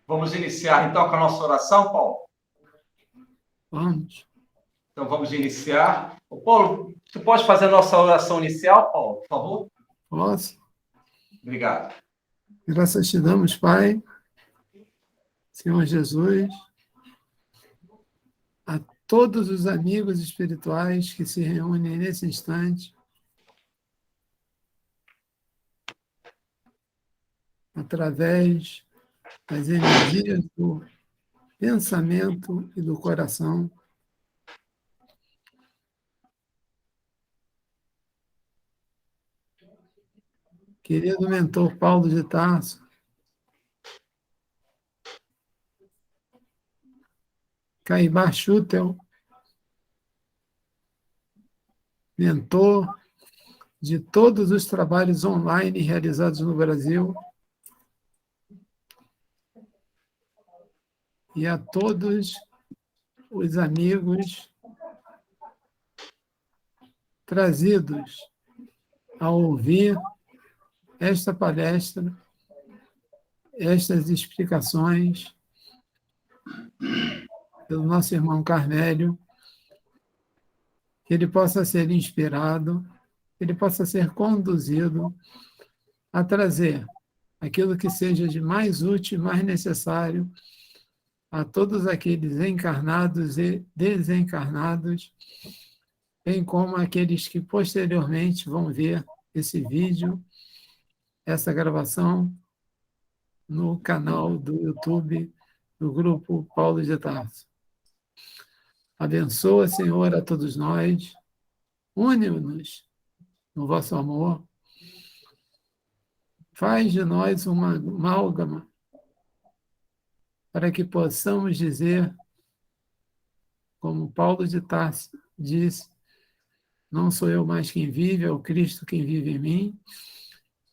Vamos iniciar, então, com a nossa oração, Paulo? Vamos. Então, vamos iniciar. Ô, Paulo, tu pode fazer a nossa oração inicial, Paulo, por favor? Posso? Obrigado. Graças te damos, Pai, Senhor Jesus, a todos os amigos espirituais que se reúnem nesse instante, através das energias do pensamento e do coração. Querido mentor Paulo de Tarso, Caibar Schutel, mentor de todos os trabalhos online realizados no Brasil, e a todos os amigos trazidos a ouvir esta palestra, estas explicações do nosso irmão Carmélio, que ele possa ser inspirado, que ele possa ser conduzido a trazer aquilo que seja de mais útil e mais necessário a todos aqueles encarnados e desencarnados, bem como aqueles que posteriormente vão ver esse vídeo, essa gravação, no canal do YouTube do Grupo Paulo de Tarso. Abençoa, Senhor, a todos nós, une-nos no vosso amor, faz de nós uma amálgama para que possamos dizer, como Paulo de Tarso diz, não sou eu mais quem vive, é o Cristo quem vive em mim,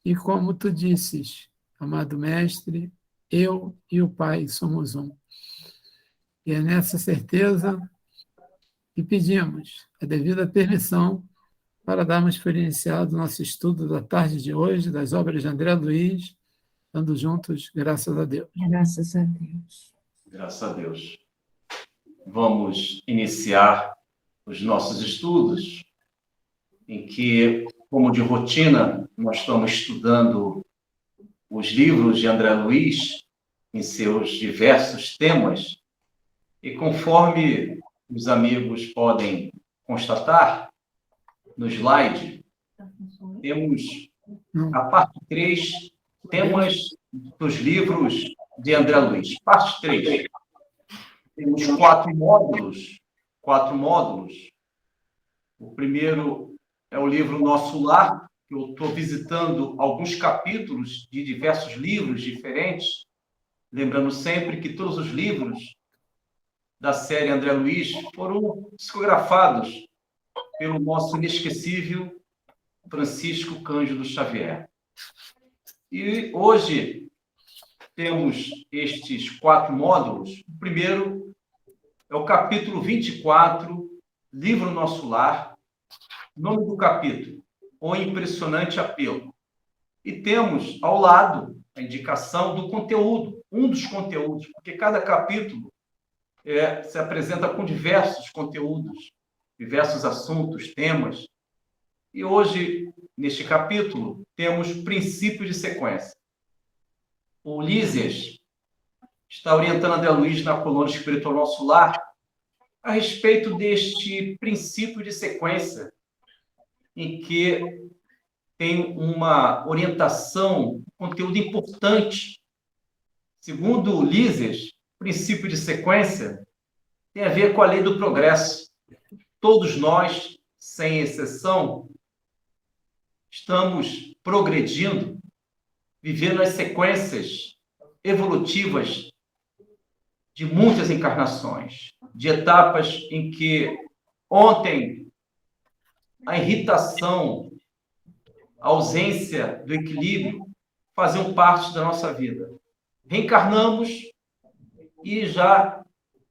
e como tu disses, amado Mestre, eu e o Pai somos um. E é nessa certeza que pedimos a devida permissão para darmos por iniciado o nosso estudo da tarde de hoje, das obras de André Luiz, dando juntos, graças a Deus. Graças a Deus. Graças a Deus. Vamos iniciar os nossos estudos, em que, como de rotina, nós estamos estudando os livros de André Luiz em seus diversos temas, e conforme os amigos podem constatar, no slide, temos a parte 3, temas dos livros de André Luiz. Parte 3. Temos 4 módulos. O primeiro é o livro Nosso Lar, que eu estou visitando alguns capítulos de diversos livros diferentes, lembrando sempre que todos os livros da série André Luiz foram psicografados pelo nosso inesquecível Francisco Cândido Xavier. E hoje temos estes 4 módulos. O primeiro é o capítulo 24, livro Nosso Lar, nome do capítulo, O Impressionante Apelo. E temos ao lado a indicação do conteúdo, um dos conteúdos, porque cada capítulo se apresenta com diversos conteúdos, diversos assuntos, temas. E hoje, neste capítulo, temos princípio de sequência. O Lísias está orientando André Luiz na coluna Espiritual Nosso Lar a respeito deste princípio de sequência, em que tem uma orientação, conteúdo importante. Segundo o Lísias, princípio de sequência tem a ver com a lei do progresso. Todos nós, sem exceção, estamos progredindo, vivendo as sequências evolutivas de muitas encarnações, de etapas em que ontem a irritação, a ausência do equilíbrio faziam parte da nossa vida. reencarnamos e já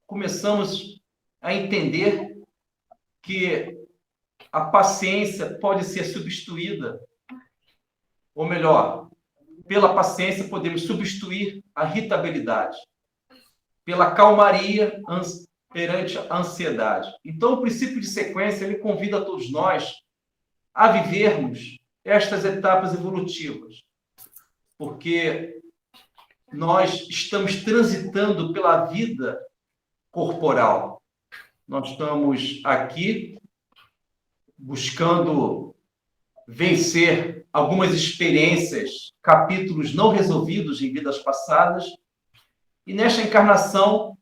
começamos a entender que a paciência pode ser substituída, ou melhor, pela paciência podemos substituir a irritabilidade, pela calmaria perante a ansiedade. Então, o princípio de sequência, ele convida todos nós a vivermos estas etapas evolutivas, porque nós estamos transitando pela vida corporal. Nós estamos aqui buscando vencer algumas experiências, capítulos não resolvidos em vidas passadas, e nesta encarnação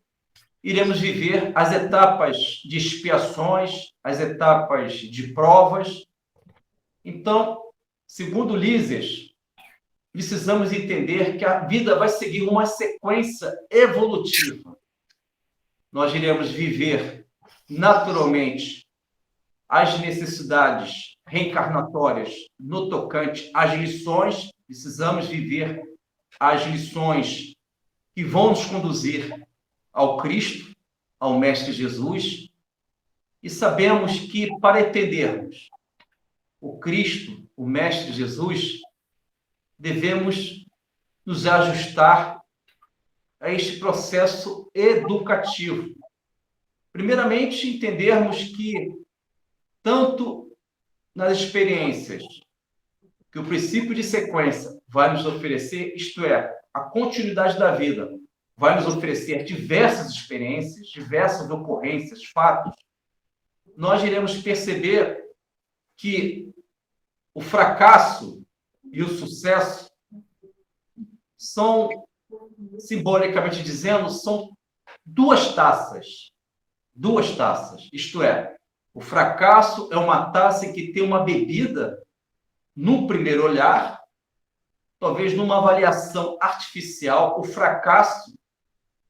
iremos viver as etapas de expiações, as etapas de provas. Então, segundo Lísias, precisamos entender que a vida vai seguir uma sequência evolutiva. Nós iremos viver naturalmente as necessidades reencarnatórias no tocante às lições, precisamos viver as lições que vão nos conduzir ao Cristo, ao Mestre Jesus, e sabemos que para entendermos o Cristo, o Mestre Jesus, devemos nos ajustar a este processo educativo. Primeiramente, entendermos que tanto nas experiências que o princípio de sequência vai nos oferecer, isto é, a continuidade da vida, vai nos oferecer diversas experiências, diversas ocorrências, fatos, nós iremos perceber que o fracasso e o sucesso são, simbolicamente dizendo, são duas taças. Duas taças, isto é, o fracasso é uma taça em que tem uma bebida, no primeiro olhar, talvez numa avaliação artificial, o fracasso,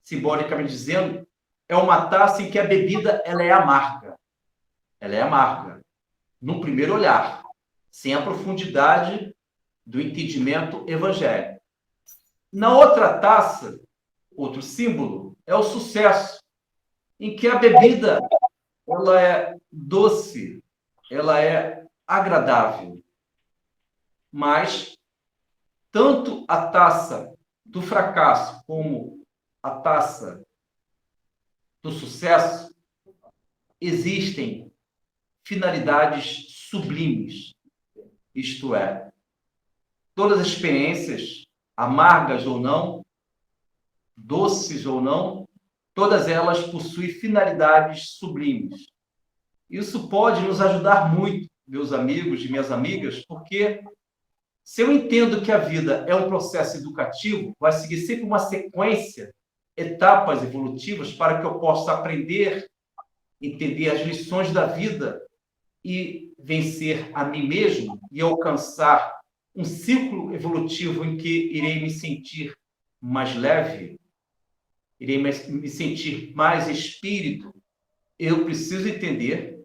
simbolicamente dizendo, é uma taça em que a bebida ela é amarga. Ela é amarga, no primeiro olhar, sem a profundidade do entendimento evangélico. Na outra taça, outro símbolo, é o sucesso, em que a bebida ela é doce, ela é agradável. Mas tanto a taça do fracasso como a taça do sucesso existem finalidades sublimes. Isto é, todas as experiências, amargas ou não, doces ou não, todas elas possuem finalidades sublimes. Isso pode nos ajudar muito, meus amigos e minhas amigas, porque se eu entendo que a vida é um processo educativo, vai seguir sempre uma sequência, etapas evolutivas, para que eu possa aprender, entender as lições da vida e vencer a mim mesmo e alcançar um ciclo evolutivo em que irei me sentir mais leve, irei me sentir mais espírito. Eu preciso entender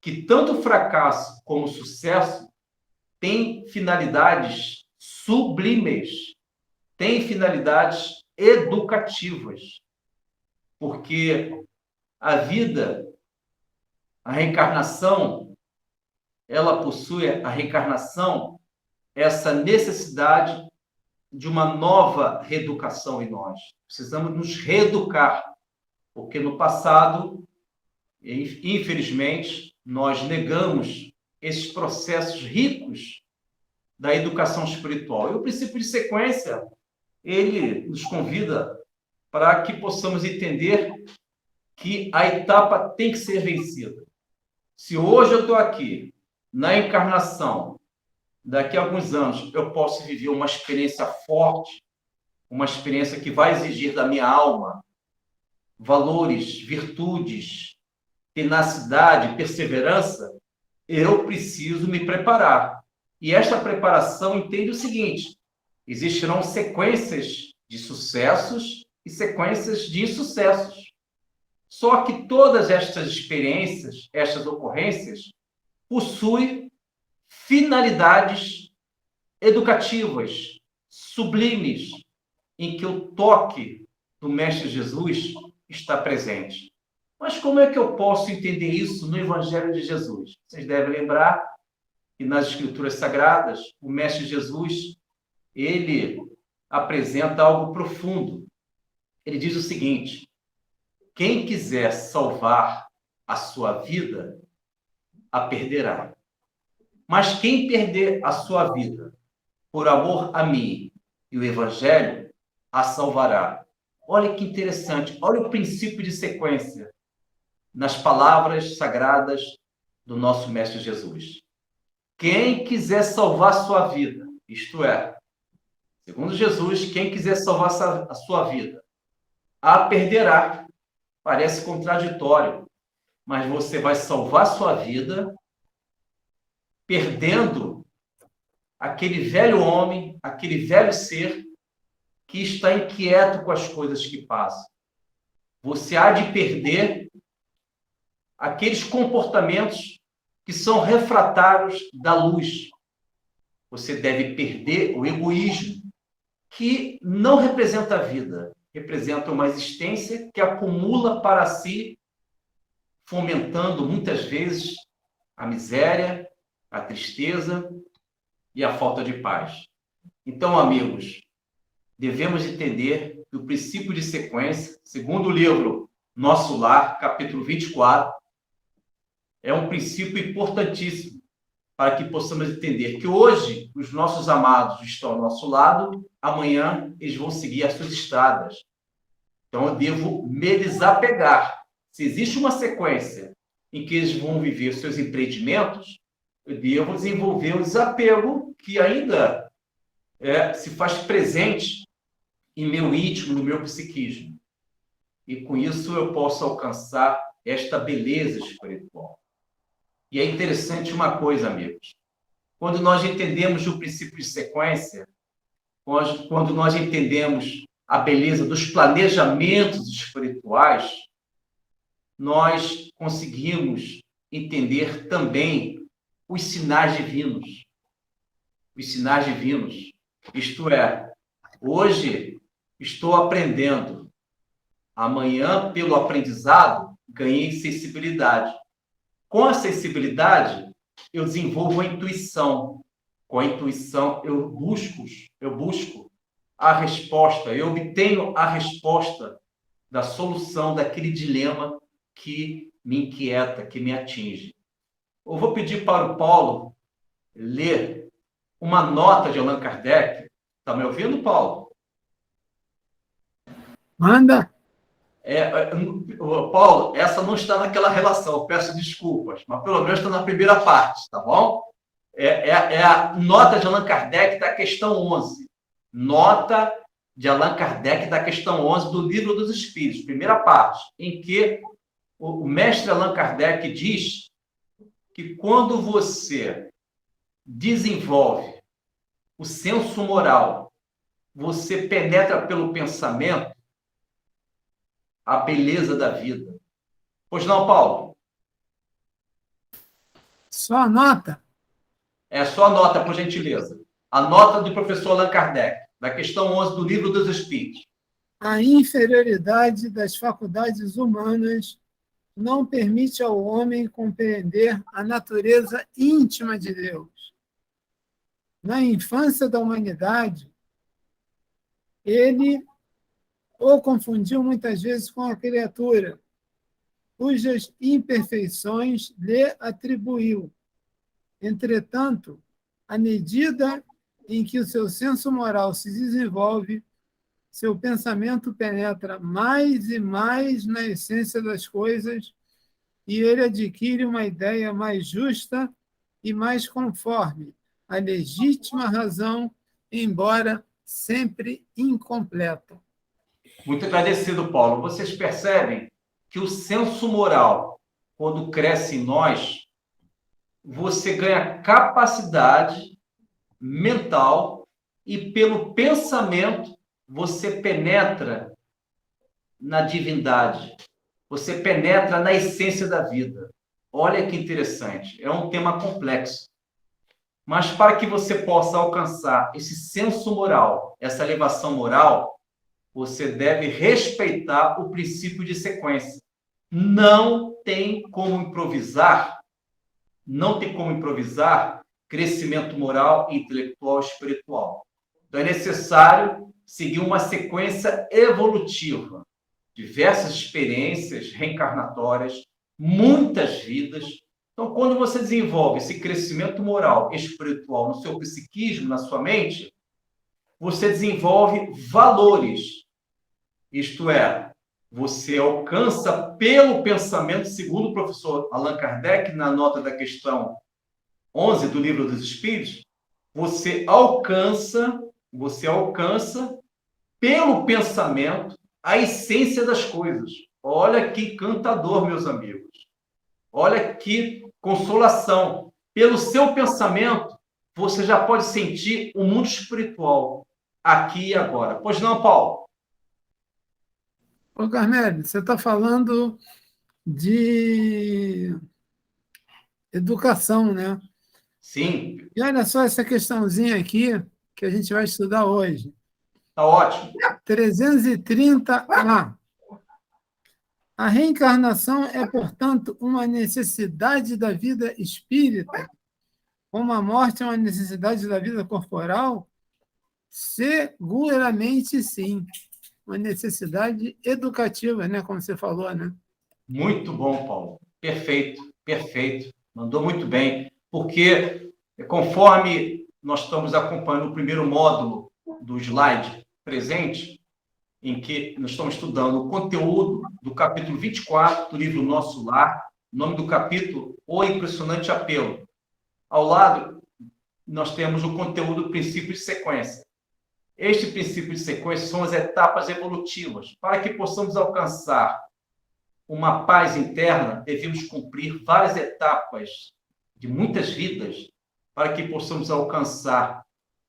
que tanto o fracasso como o sucesso têm finalidades sublimes, têm finalidades educativas, porque a vida, a reencarnação, ela possui, a reencarnação, essa necessidade de uma nova reeducação em nós. Precisamos nos reeducar, porque no passado, infelizmente, nós negamos esses processos ricos da educação espiritual. E o princípio de sequência, ele nos convida para que possamos entender que a etapa tem que ser vencida. Se hoje eu estou aqui, na encarnação, daqui a alguns anos eu posso viver uma experiência forte, uma experiência que vai exigir da minha alma valores, virtudes, tenacidade, perseverança, eu preciso me preparar. E esta preparação entende o seguinte: existirão sequências de sucessos e sequências de insucessos. Só que todas estas experiências, estas ocorrências, possuem finalidades educativas, sublimes, em que o toque do Mestre Jesus está presente. Mas como é que eu posso entender isso no Evangelho de Jesus? Vocês devem lembrar que nas Escrituras Sagradas, o Mestre Jesus, ele apresenta algo profundo. Ele diz o seguinte: quem quiser salvar a sua vida, a perderá. Mas quem perder a sua vida por amor a mim e o Evangelho, a salvará. Olha que interessante, olha o princípio de sequência nas palavras sagradas do nosso Mestre Jesus. Quem quiser salvar a sua vida, isto é, segundo Jesus, quem quiser salvar a sua vida, a perderá. Parece contraditório, mas você vai salvar a sua vida perdendo aquele velho homem, aquele velho ser que está inquieto com as coisas que passam. Você há de perder aqueles comportamentos que são refratários da luz. Você deve perder o egoísmo, que não representa a vida, representa uma existência que acumula para si, fomentando muitas vezes a miséria, a tristeza e a falta de paz. Então, amigos, devemos entender que o princípio de sequência, segundo o livro Nosso Lar, capítulo 24, é um princípio importantíssimo para que possamos entender que hoje os nossos amados estão ao nosso lado, amanhã eles vão seguir as suas estradas. Então, eu devo me desapegar. Se existe uma sequência em que eles vão viver seus empreendimentos, eu devo desenvolver o desapego que ainda se faz presente em meu íntimo, no meu psiquismo. E com isso eu posso alcançar esta beleza espiritual. E é interessante uma coisa, amigos. Quando nós entendemos o princípio de sequência, quando nós entendemos a beleza dos planejamentos espirituais, nós conseguimos entender também os sinais divinos. Os sinais divinos. Isto é, hoje estou aprendendo. Amanhã, pelo aprendizado, ganhei sensibilidade. Com a sensibilidade, eu desenvolvo a intuição. Com a intuição, eu busco a resposta, eu obtenho a resposta da solução daquele dilema que me inquieta, que me atinge. Eu vou pedir para o Paulo ler uma nota de Allan Kardec. Está me ouvindo, Paulo? Manda. Paulo, essa não está naquela relação, peço desculpas, mas pelo menos está na primeira parte, tá bom? É a nota de Allan Kardec da questão 11. Nota de Allan Kardec da questão 11 do Livro dos Espíritos, primeira parte, em que o mestre Allan Kardec diz que quando você desenvolve o senso moral, você penetra pelo pensamento a beleza da vida. Pois não, Paulo? Só a nota? Só a nota, por gentileza. A nota do professor Allan Kardec, da questão 11 do Livro dos Espíritos. A inferioridade das faculdades humanas não permite ao homem compreender a natureza íntima de Deus. Na infância da humanidade, ele o confundiu muitas vezes com a criatura, cujas imperfeições lhe atribuiu. Entretanto, à medida em que o seu senso moral se desenvolve, seu pensamento penetra mais e mais na essência das coisas e ele adquire uma ideia mais justa e mais conforme à legítima razão, embora sempre incompleta. Muito agradecido, Paulo. Vocês percebem que o senso moral, quando cresce em nós, você ganha capacidade mental e pelo pensamento você penetra na divindade, você penetra na essência da vida. Olha que interessante, é um tema complexo. Mas para que você possa alcançar esse senso moral, essa elevação moral, você deve respeitar o princípio de sequência. Não tem como improvisar, crescimento moral, intelectual, espiritual. Então, é necessário seguir uma sequência evolutiva, diversas experiências reencarnatórias, muitas vidas. Então, quando você desenvolve esse crescimento moral, espiritual no seu psiquismo, na sua mente, você desenvolve valores. Isto é, você alcança pelo pensamento, segundo o professor Allan Kardec, na nota da questão 11 do Livro dos Espíritos, você alcança pelo pensamento a essência das coisas. Olha que cantador, meus amigos. Olha que consolação. Pelo seu pensamento, você já pode sentir o mundo espiritual aqui e agora. Pois não, Paulo? Ô, Carmelo, você está falando de educação, né? Sim. E olha só essa questãozinha aqui que a gente vai estudar hoje. Está ótimo. 330A. A reencarnação é, portanto, uma necessidade da vida espírita, como a morte é uma necessidade da vida corporal? Seguramente sim. Uma necessidade educativa, né? Como você falou, né? Muito bom, Paulo. Perfeito, perfeito. Mandou muito bem. Porque, conforme nós estamos acompanhando o primeiro módulo do slide presente, em que nós estamos estudando o conteúdo do capítulo 24 do livro Nosso Lar, o nome do capítulo, O Impressionante Apelo. Ao lado, nós temos o conteúdo do princípio de sequência. Este princípio de sequência são as etapas evolutivas. Para que possamos alcançar uma paz interna, devemos cumprir várias etapas de muitas vidas para que possamos alcançar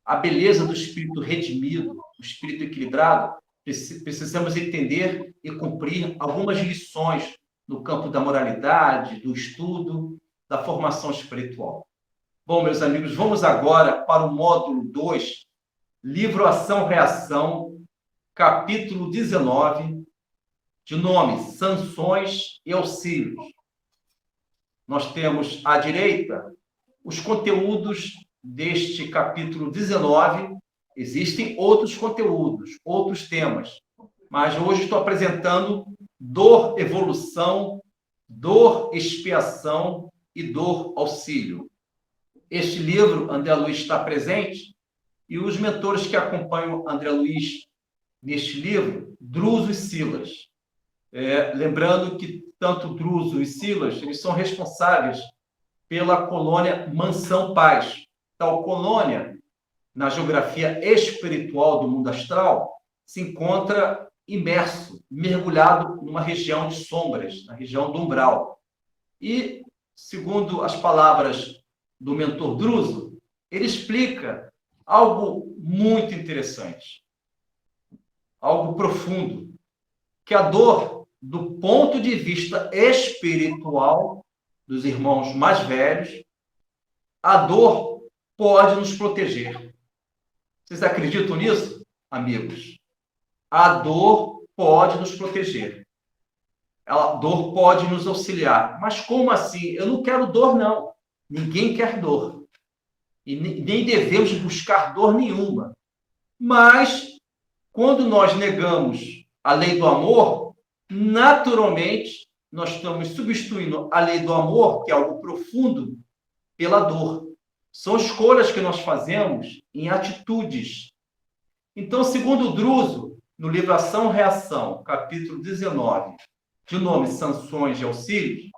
a beleza do espírito redimido, o espírito equilibrado. Precisamos entender e cumprir algumas lições no campo da moralidade, do estudo, da formação espiritual. Bom, meus amigos, vamos agora para o módulo 2, Livro Ação-Reação, capítulo 19, de nome Sanções e Auxílios. Nós temos à direita os conteúdos deste capítulo 19. Existem outros conteúdos, outros temas, mas hoje estou apresentando dor, evolução, dor, expiação e dor, auxílio. Este livro, André Luiz está presente, e os mentores que acompanham André Luiz neste livro, Druso e Silas. Lembrando que tanto Druso e Silas, eles são responsáveis pela colônia Mansão Paz. Tal colônia, na geografia espiritual do mundo astral, se encontra imerso, mergulhado numa região de sombras, na região do umbral. E, segundo as palavras do mentor Druso, ele explica algo muito interessante, algo profundo, que a dor, do ponto de vista espiritual dos irmãos mais velhos, a dor pode nos proteger. Vocês acreditam nisso, amigos? A dor pode nos proteger. A dor pode nos auxiliar. Mas como assim? Eu não quero dor, não. Ninguém quer dor. E nem devemos buscar dor nenhuma. Mas, quando nós negamos a lei do amor, naturalmente, nós estamos substituindo a lei do amor, que é algo profundo, pela dor. São escolhas que nós fazemos em atitudes. Então, segundo Druso, no livro Ação-Reação, capítulo 19, de nome Sanções e Auxílios,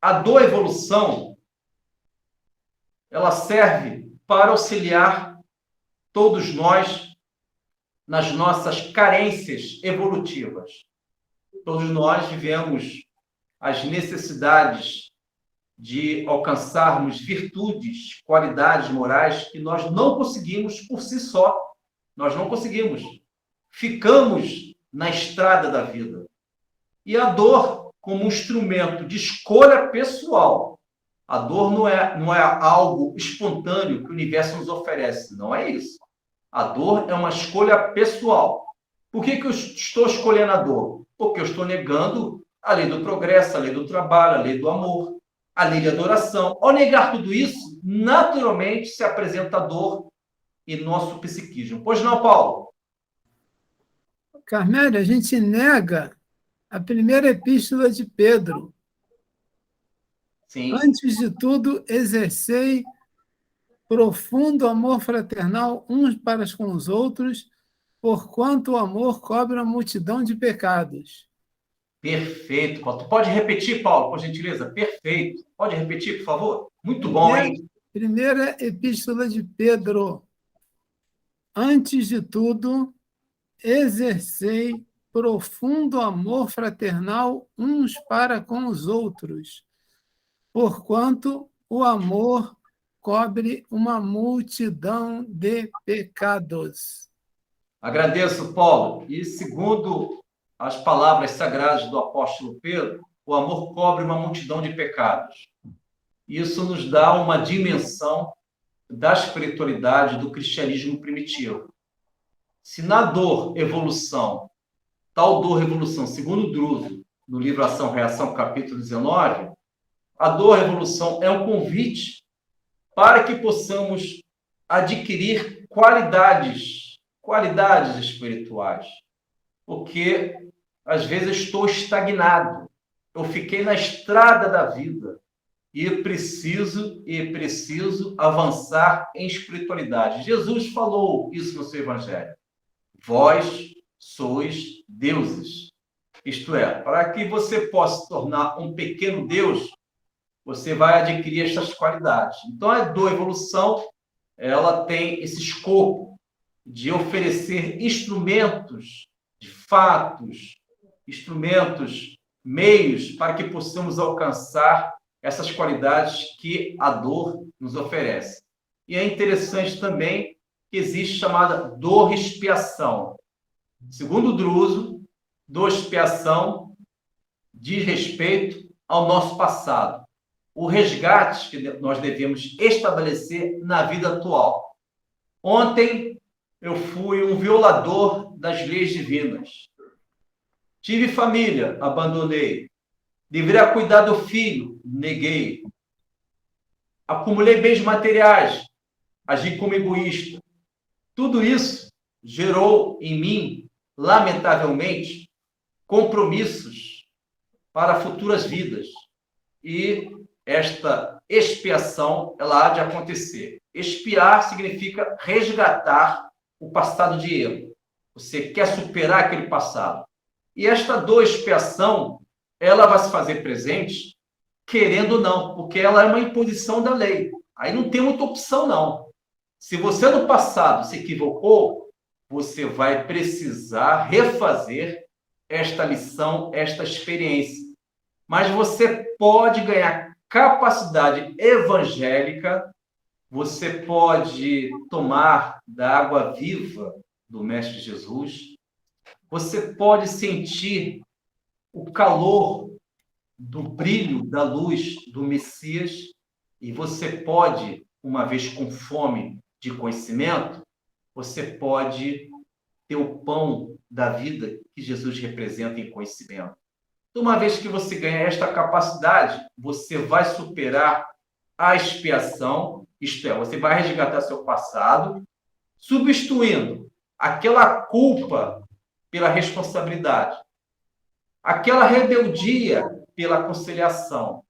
a dor-evolução, ela serve para auxiliar todos nós nas nossas carências evolutivas. Todos nós vivemos as necessidades de alcançarmos virtudes, qualidades morais que nós não conseguimos por si só. Nós não conseguimos. Ficamos na estrada da vida. E a dor, como um instrumento de escolha pessoal, a dor não é algo espontâneo que o universo nos oferece. Não é isso. A dor é uma escolha pessoal. Por que eu estou escolhendo a dor? Porque eu estou negando a lei do progresso, a lei do trabalho, a lei do amor, a lei de adoração. Ao negar tudo isso, naturalmente se apresenta a dor em nosso psiquismo. Pois não, Paulo? Carmélia, a gente nega a primeira epístola de Pedro. Sim. Antes de tudo, exercei profundo amor fraternal uns para com os outros, porquanto o amor cobre a multidão de pecados. Perfeito, Paulo. Tu pode repetir, Paulo, por gentileza? Perfeito. Pode repetir, por favor? Muito bom, Primeira, hein? primeira epístola de Pedro. Antes de tudo, exercei profundo amor fraternal uns para com os outros, porquanto o amor cobre uma multidão de pecados. Agradeço, Paulo. E segundo as palavras sagradas do apóstolo Pedro, o amor cobre uma multidão de pecados. Isso nos dá uma dimensão da espiritualidade do cristianismo primitivo. Se na dor, evolução, tal dor, evolução, segundo Druso, no livro Ação, Reação, capítulo 19, a dor, evolução é um convite para que possamos adquirir qualidades espirituais. Porque, às vezes, estou estagnado. Eu fiquei na estrada da vida e preciso avançar em espiritualidade. Jesus falou isso no seu evangelho. Vós sois deuses. Isto é, para que você possa se tornar um pequeno Deus, você vai adquirir estas qualidades. Então, a dor evolução, ela tem esse escopo de oferecer instrumentos, de fatos, instrumentos, meios para que possamos alcançar essas qualidades que a dor nos oferece. E é interessante também que existe chamada dor expiação. Segundo o Druso, dor expiação diz respeito ao nosso passado. O resgate que nós devemos estabelecer na vida atual. Ontem eu fui um violador das leis divinas. Tive família, abandonei. Deveria cuidar do filho, neguei. Acumulei bens materiais, agi como egoísta. Tudo isso gerou em mim, lamentavelmente, compromissos para futuras vidas. E esta expiação, ela há de acontecer. Expiar significa resgatar o passado de erro. Você quer superar aquele passado. E esta dor expiação, ela vai se fazer presente, querendo ou não, porque ela é uma imposição da lei. Aí não tem muita opção, não. Se você no passado se equivocou, você vai precisar refazer esta lição, esta experiência. Mas você pode ganhar capacidade evangélica, você pode tomar da água viva do Mestre Jesus, você pode sentir o calor do brilho da luz do Messias e você pode, uma vez com fome de conhecimento, você pode ter o pão da vida que Jesus representa em conhecimento. Então, uma vez que você ganha esta capacidade, você vai superar a expiação, isto é, você vai resgatar seu passado, substituindo aquela culpa pela responsabilidade, aquela rebeldia pela conciliação,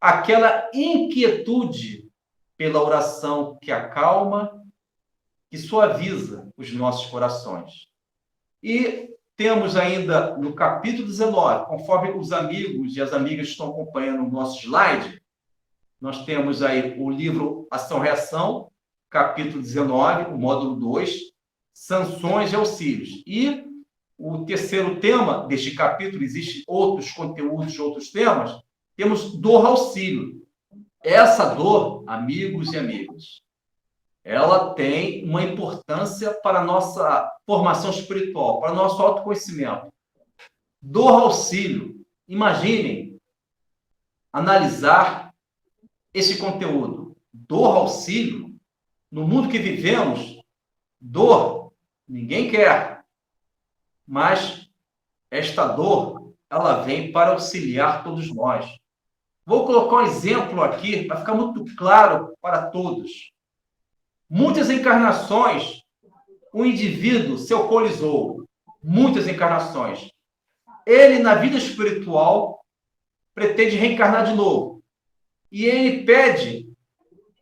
aquela inquietude pela oração que acalma, que suaviza os nossos corações. E temos ainda no capítulo 19, conforme os amigos e as amigas estão acompanhando o nosso slide, nós temos aí o livro Ação-Reação, capítulo 19, o módulo 2, sanções e auxílios. E o terceiro tema deste capítulo, existem outros conteúdos, outros temas, temos dor-auxílio. Essa dor, amigos e amigas, ela tem uma importância para a nossa formação espiritual, para o nosso autoconhecimento. Dor-auxílio. Imaginem analisar esse conteúdo. Dor-auxílio. No mundo que vivemos, dor ninguém quer. mas esta dor, ela vem para auxiliar todos nós. Vou colocar um exemplo aqui para ficar muito claro para todos. Muitas encarnações, o indivíduo se alcoolizou. Muitas encarnações. Ele, na vida espiritual, pretende reencarnar de novo. E ele pede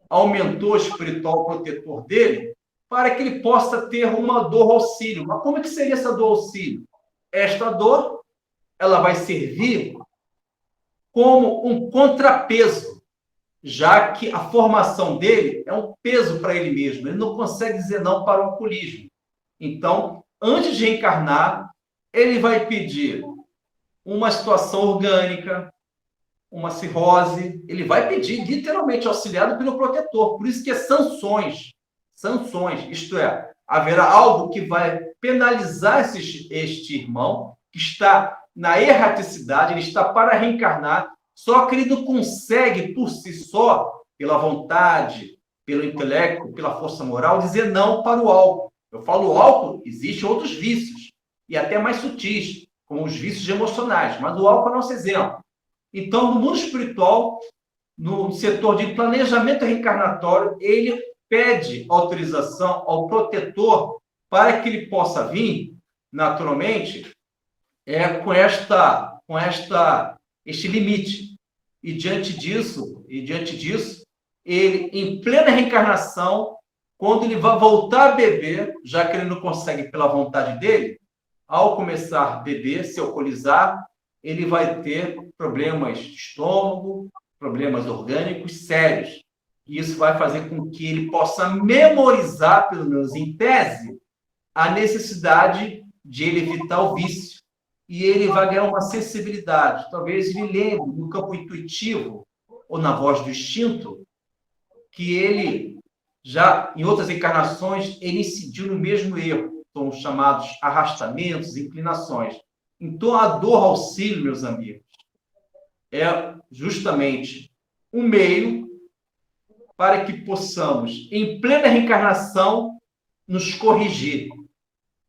ao mentor espiritual protetor dele para que ele possa ter uma dor auxílio. Mas como é que seria essa dor auxílio? Esta dor, ela vai servir como um contrapeso, já que a formação dele é um peso para ele mesmo. Ele não consegue dizer não para o alcoolismo. Então, antes de reencarnar, ele vai pedir uma situação orgânica, uma cirrose, ele vai pedir literalmente auxiliado pelo protetor. Por isso que é sanções, isto é, haverá algo que vai penalizar este irmão que está na erraticidade, ele está para reencarnar, só que ele não consegue por si só, pela vontade, pelo intelecto, pela força moral, dizer não para o álcool. Eu falo álcool, existem outros vícios, e até mais sutis, como os vícios emocionais, mas o álcool é nosso exemplo. Então, no mundo espiritual, no setor de planejamento reencarnatório, ele pede autorização ao protetor para que ele possa vir, naturalmente, com este limite. E diante disso, ele, em plena reencarnação, quando ele vai voltar a beber, já que ele não consegue pela vontade dele, ao começar a beber, se alcoolizar, ele vai ter problemas de estômago, problemas orgânicos sérios. E isso vai fazer com que ele possa memorizar, pelo menos em tese, a necessidade de ele evitar o vício. E ele vai ganhar uma sensibilidade. Talvez ele lembre, no campo intuitivo, ou na voz do instinto, que ele, já em outras encarnações, ele incidiu no mesmo erro. São chamados arrastamentos, inclinações. Então, a dor auxílio, meus amigos, é justamente um meio para que possamos, em plena reencarnação, nos corrigir.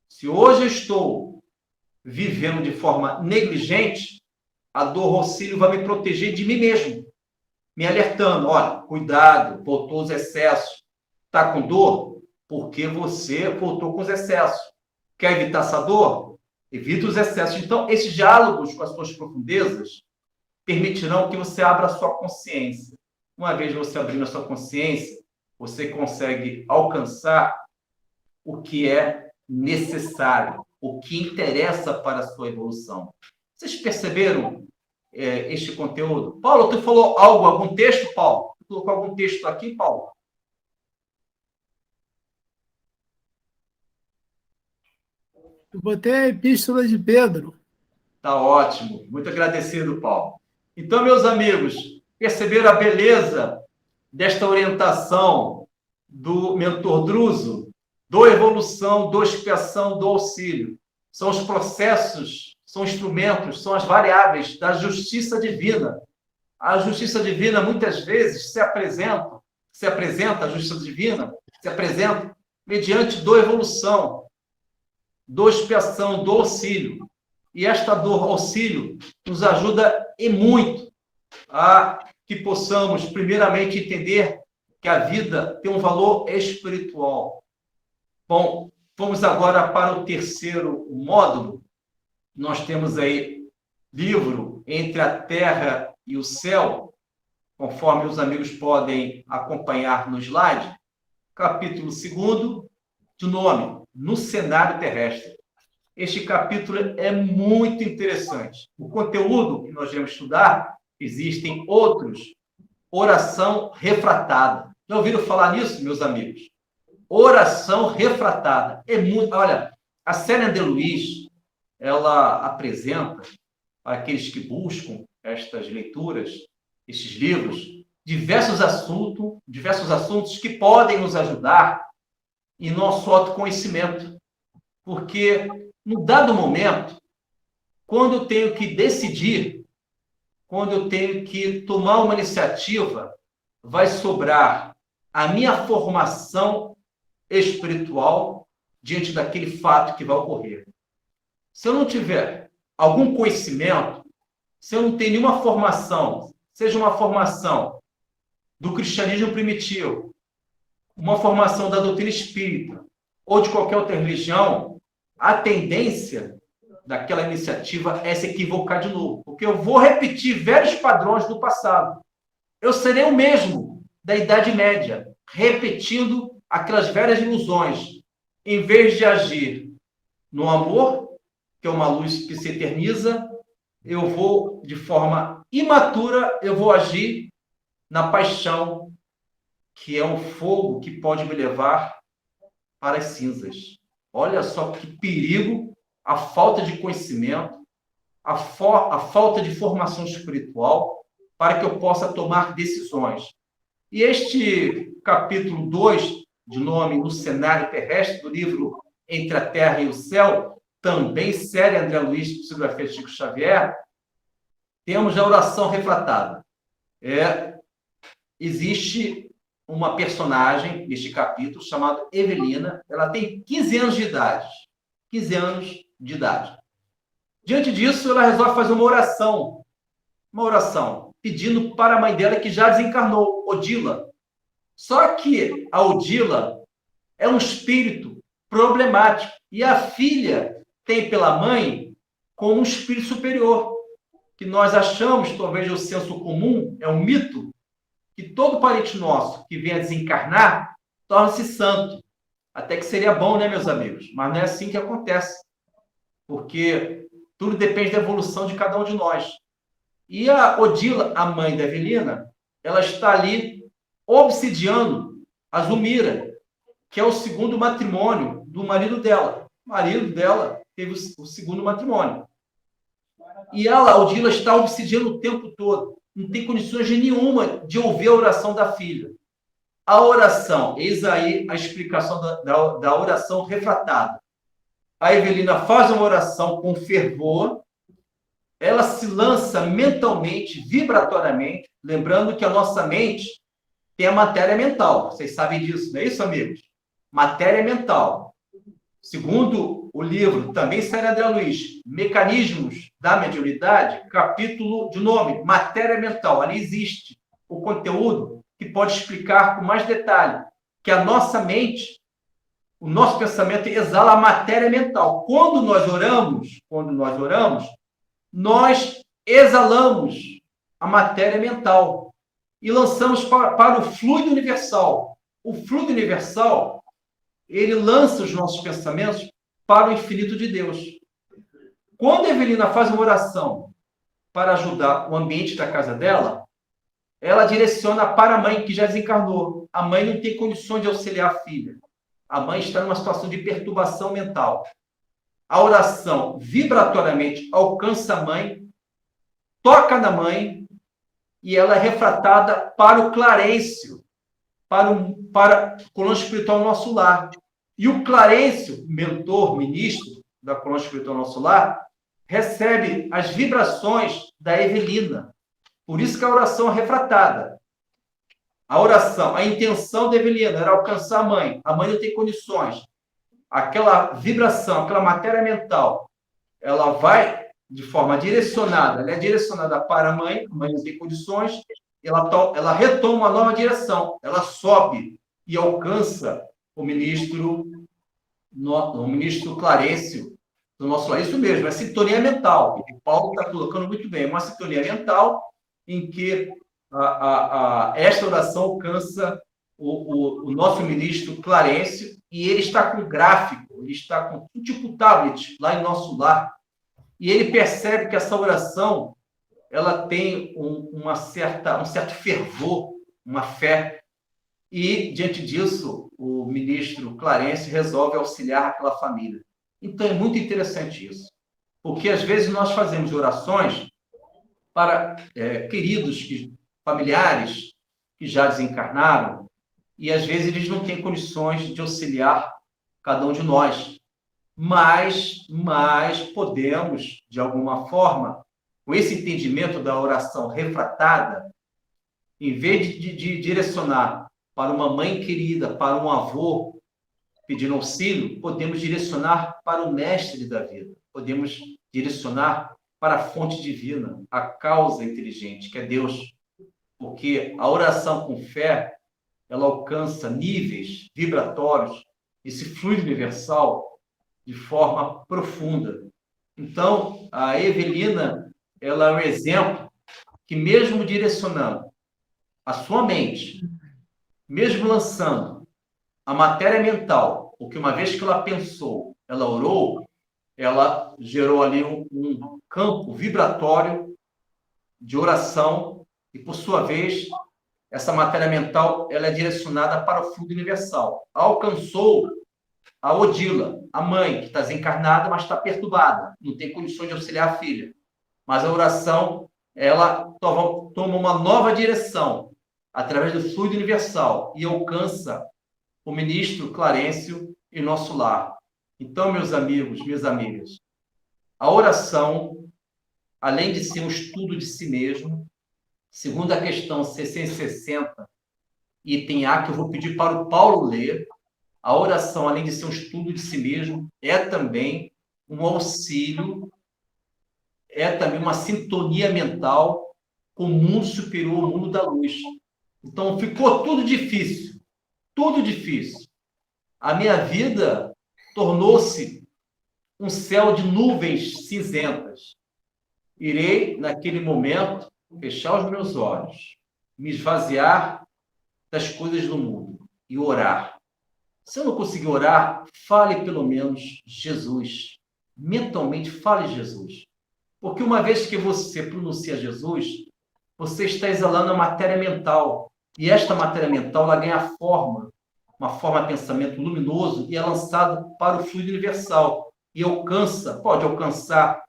Se hoje eu estou vivendo de forma negligente, a dor auxílio vai me proteger de mim mesmo, me alertando, olha, cuidado, voltou os excessos. Está com dor? Porque você voltou com os excessos. Quer evitar essa dor? Evita os excessos. Então, esses diálogos com as suas profundezas permitirão que você abra a sua consciência. Uma vez você abrindo a sua consciência, você consegue alcançar o que é necessário, o que interessa para a sua evolução. Vocês perceberam este conteúdo? Paulo, tu falou algum texto, Paulo? Tu colocou algum texto aqui, Paulo? Eu botei a Epístola de Pedro. Tá ótimo. Muito agradecido, Paulo. Então, meus amigos, perceberam a beleza desta orientação do mentor Druso? Do evolução, do expiação, do auxílio. São os processos, são instrumentos, são as variáveis da justiça divina. A justiça divina, muitas vezes, se apresenta, a justiça divina, se apresenta mediante do evolução, do expiação, do auxílio. E esta dor auxílio nos ajuda e muito a que possamos, primeiramente, entender que a vida tem um valor espiritual. Bom, vamos agora para o terceiro módulo. Nós temos aí livro Entre a Terra e o Céu, conforme os amigos podem acompanhar no slide. Capítulo 2, de nome, No Cenário Terrestre. Este capítulo é muito interessante. O conteúdo que nós vamos estudar, existem outros. Oração refratada. Já ouviram falar nisso, meus amigos? Oração refratada. É muito. Olha, a Célia de Luiz, ela apresenta para aqueles que buscam estas leituras, estes livros, diversos assuntos que podem nos ajudar em nosso autoconhecimento. Porque, no dado momento, quando eu tenho que decidir, quando eu tenho que tomar uma iniciativa, vai sobrar a minha formação espiritual diante daquele fato que vai ocorrer. Se eu não tiver algum conhecimento, se eu não tenho nenhuma formação, seja uma formação do cristianismo primitivo, uma formação da doutrina espírita ou de qualquer outra religião, a tendência daquela iniciativa é se equivocar de novo, porque eu vou repetir velhos padrões do passado. Eu serei o mesmo da Idade Média, repetindo aquelas velhas ilusões, em vez de agir no amor, que é uma luz que se eterniza, eu vou, de forma imatura, eu vou agir na paixão, que é um fogo que pode me levar para as cinzas. Olha só que perigo a falta de conhecimento, a falta de formação espiritual para que eu possa tomar decisões. E este capítulo 2, de nome No Cenário Terrestre, do livro Entre a Terra e o Céu, também série André Luiz, psicografia de Chico Xavier, temos a oração refratada. Existe uma personagem neste capítulo chamada Evelina, ela tem 15 anos de idade. 15 anos de idade. Diante disso, ela resolve fazer uma oração, pedindo para a mãe dela que já desencarnou, Odila. Só que a Odila é um espírito problemático e a filha tem pela mãe como um espírito superior, que nós achamos, talvez o senso comum, é um mito, que todo parente nosso que venha desencarnar torna-se santo. Até que seria bom, né, meus amigos? Mas não é assim que acontece, porque tudo depende da evolução de cada um de nós. E a Odila, a mãe da Evelina, ela está ali obsidiando a Zulmira, que é o segundo matrimônio do marido dela. O marido dela teve o segundo matrimônio. E ela, a Odila, está obsidiando o tempo todo. Não tem condições nenhuma de ouvir a oração da filha. A oração, eis aí a explicação da oração refratada. A Evelina faz uma oração com fervor, ela se lança mentalmente, vibratoriamente, lembrando que a nossa mente tem a matéria mental. Vocês sabem disso, não é isso, amigos? Matéria mental. Segundo o livro, também série André Luiz, Mecanismos da Mediunidade, capítulo de nome, Matéria Mental. Ali existe o conteúdo que pode explicar com mais detalhe que a nossa mente, o nosso pensamento exala a matéria mental. Quando nós oramos, nós exalamos a matéria mental e lançamos para o fluido universal. O fluido universal, ele lança os nossos pensamentos para o infinito de Deus. Quando a Evelina faz uma oração para ajudar o ambiente da casa dela, ela direciona para a mãe que já desencarnou. A mãe não tem condições de auxiliar a filha. A mãe está numa situação de perturbação mental. A oração vibratoriamente alcança a mãe, toca na mãe e ela é refratada para o Clarencio, para a coluna espiritual Nosso Lar. E o Clarencio, mentor, ministro da coluna espiritual Nosso Lar, recebe as vibrações da Evelina. Por isso que a oração é refratada. A oração, a intenção da Evelina era alcançar a mãe. A mãe não tem condições. Aquela vibração, aquela matéria mental, ela vai de forma direcionada, ela é direcionada para a mãe não tem condições, ela retoma uma nova direção, ela sobe e alcança o ministro Clarencio do Nosso Lar. Isso mesmo, é sintonia mental. O Paulo está colocando muito bem, uma sintonia mental em que esta oração alcança o nosso ministro Clarencio e ele está com gráfico, ele está com um tipo tablet lá em Nosso Lar e ele percebe que essa oração ela tem um certo fervor, uma fé. E, diante disso, o ministro Clarencio resolve auxiliar aquela família. Então, é muito interessante isso. Porque, às vezes, nós fazemos orações para queridos, familiares que já desencarnaram, e, às vezes, eles não têm condições de auxiliar cada um de nós. Mas podemos, de alguma forma, com esse entendimento da oração refratada, em vez de direcionar para uma mãe querida, para um avô pedindo auxílio, podemos direcionar para o mestre da vida. podemos direcionar para a fonte divina, a causa inteligente, que é Deus. Porque a oração com fé, ela alcança níveis vibratórios, esse fluido universal, de forma profunda. Então, a Evelina, ela é um exemplo que, mesmo direcionando a sua mente, mesmo lançando a matéria mental, porque uma vez que ela pensou, ela orou, ela gerou ali um campo vibratório de oração e, por sua vez, essa matéria mental ela é direcionada para o fluido universal. Alcançou a Odila, a mãe, que está desencarnada, mas está perturbada, não tem condições de auxiliar a filha. Mas a oração, ela toma uma nova direção através do fluido universal e alcança o ministro Clarencio em nosso lar. Então, meus amigos, minhas amigas, a oração, além de ser um estudo de si mesmo, segundo a questão 660, item A, que eu vou pedir para o Paulo ler, a oração, além de ser um estudo de si mesmo, é também um auxílio, é também uma sintonia mental com o mundo superior, o mundo da luz. Então, ficou tudo difícil. Tudo difícil. A minha vida tornou-se um céu de nuvens cinzentas. Irei, naquele momento, fechar os meus olhos, me esvaziar das coisas do mundo e orar. Se eu não conseguir orar, fale pelo menos Jesus. Mentalmente, fale Jesus. Porque uma vez que você pronuncia Jesus, você está exalando a matéria mental. E esta matéria mental, ela ganha forma, uma forma de pensamento luminoso, e é lançado para o fluido universal. E pode alcançar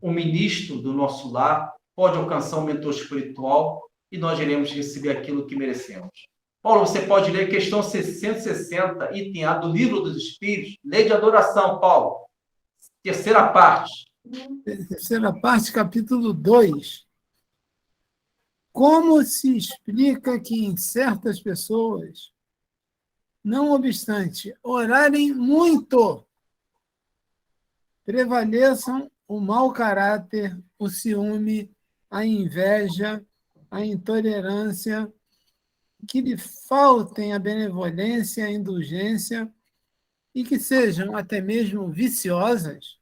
um ministro do nosso lar, pode alcançar um mentor espiritual, e nós iremos receber aquilo que merecemos. Paulo, você pode ler a questão 660, item A do Livro dos Espíritos, lei de adoração, Paulo. Terceira parte. Terceira parte, capítulo 2. Como se explica que em certas pessoas, não obstante orarem muito, prevaleçam o mau caráter, o ciúme, a inveja, a intolerância, que lhe faltem a benevolência, a indulgência e que sejam até mesmo viciosas?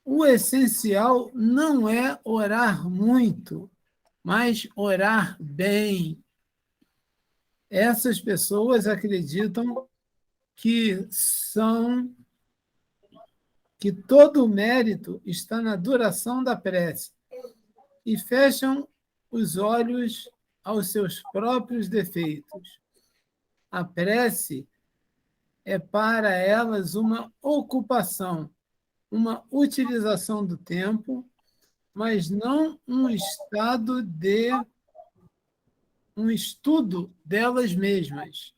O essencial não é orar muito, mas orar bem. Essas pessoas acreditam que todo o mérito está na duração da prece e fecham os olhos aos seus próprios defeitos. A prece é para elas uma ocupação, uma utilização do tempo, mas não um estudo delas mesmas.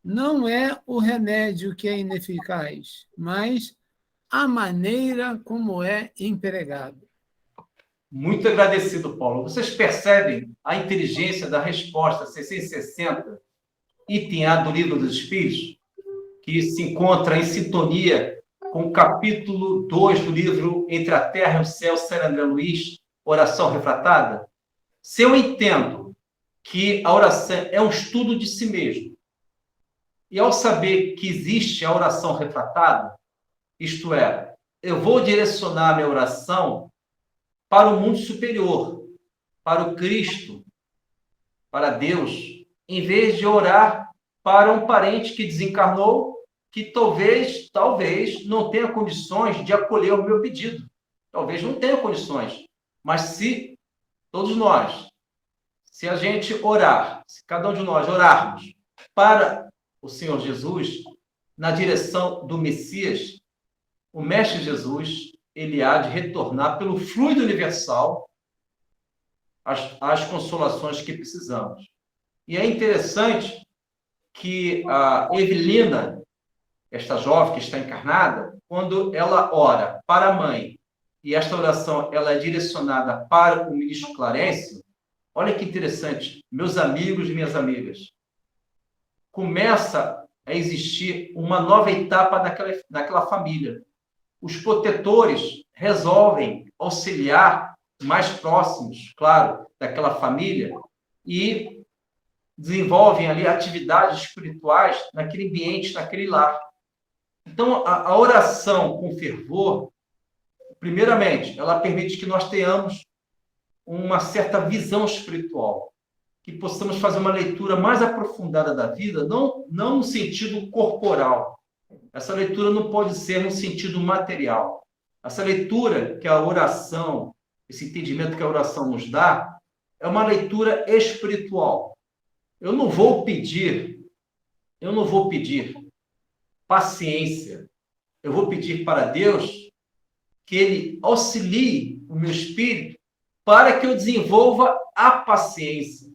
Não é o remédio que é ineficaz, mas a maneira como é empregado. Muito agradecido, Paulo. Vocês percebem a inteligência da resposta 660, item A do Livro dos Espíritos, que se encontra em sintonia com o capítulo 2 do livro Entre a Terra e o Céu, São André Luiz, Oração Refratada? Se eu entendo que a oração é um estudo de si mesmo, e ao saber que existe a oração refratada, isto é, eu vou direcionar a minha oração para o mundo superior, para o Cristo, para Deus, em vez de orar para um parente que desencarnou, que talvez não tenha condições de acolher o meu pedido. Talvez não tenha condições. Mas se todos nós, se a gente orar, se cada um de nós orarmos para o Senhor Jesus, na direção do Messias, o Mestre Jesus, ele há de retornar pelo fluido universal as consolações que precisamos. E é interessante que a Evelina, esta jovem que está encarnada, quando ela ora para a mãe, e esta oração ela é direcionada para o ministro Clarencio, olha que interessante, meus amigos e minhas amigas, começa a existir uma nova etapa daquela família. Os protetores resolvem auxiliar mais próximos, claro, daquela família e desenvolvem ali atividades espirituais naquele ambiente, naquele lar. Então, a oração com fervor, primeiramente, ela permite que nós tenhamos uma certa visão espiritual, que possamos fazer uma leitura mais aprofundada da vida, não no sentido corporal. Essa leitura não pode ser no sentido material. Essa leitura que a oração, esse entendimento que a oração nos dá, é uma leitura espiritual. Eu não vou pedir paciência. Eu vou pedir para Deus que Ele auxilie o meu espírito para que eu desenvolva a paciência.